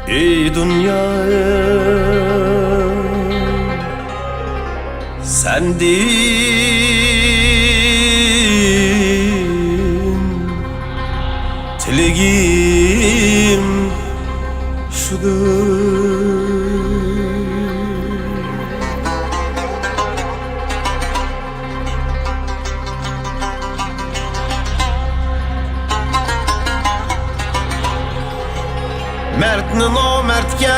Ey dünyaya sendin tilegim şudur. Mertni nomertga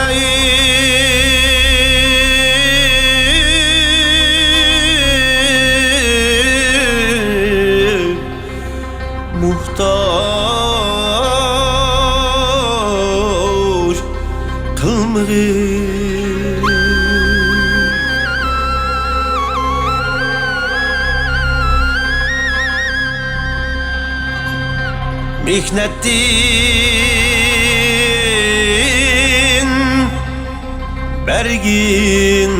muhtoj qilmag'in. Mehnatdin bergin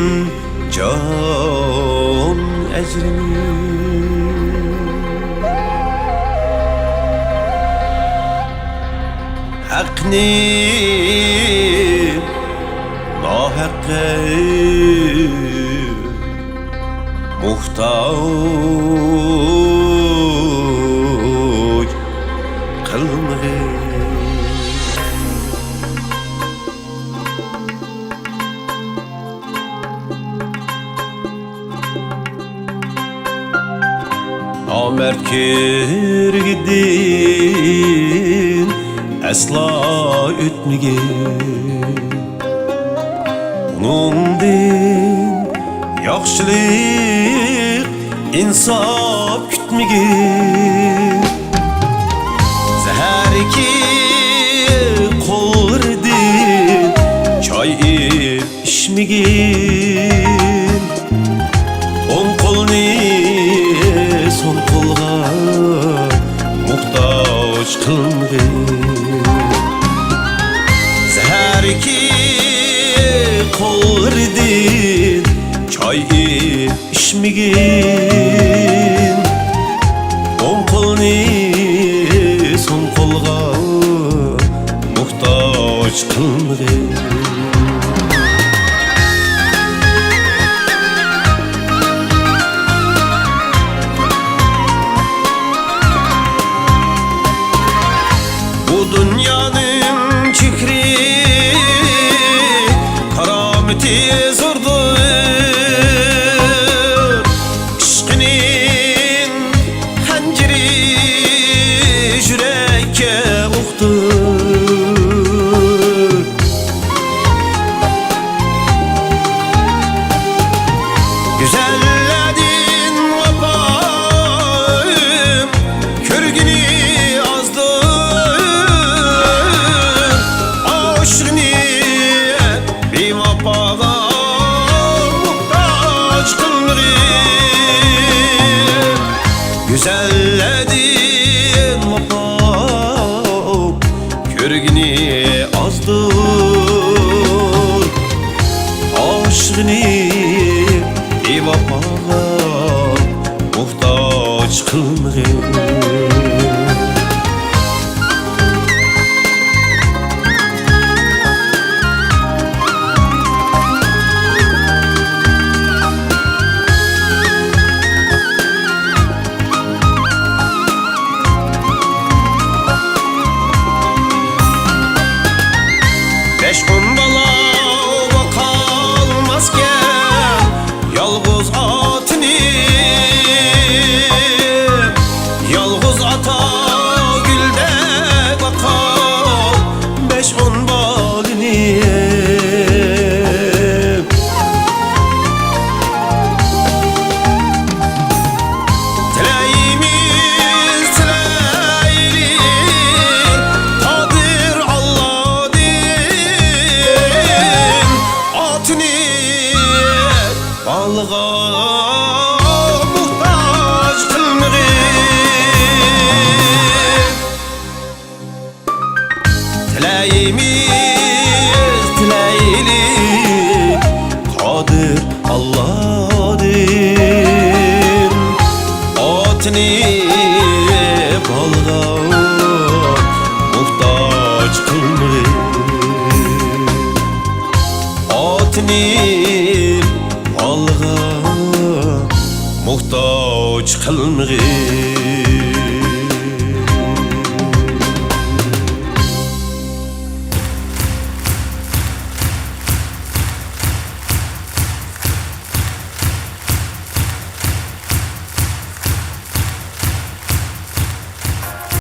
can ecrini, haqqni nohaqqqa muhtoj qilmag'in. Namert kirgidin asla o'tmagin. Uningdan yaxshilik insof kutmagin. Zaharki qo'llardin choy ichmagin. O'ng qo'lni son qo'lga muhtoj qilmagin. Zaharki qo'llardin choy ichmagin. O'ng qo'lni son qo'lga muhtoj qilmagin. Bu dünyanın çikri karameti zordur. İşkinin hanciri yürekke uqdur. Güzelledin vefayım, körgünü güzelledin vefam, körgini azdır. Aşkını bevafaga muhtoj qilmagin. Beş on bala bakalmazken yalğız atını, yalğız Dileyimiz dileyli Kadir Allah'dır Otni balga muhtaç kılmayın Otni balga muhtaç kılmayın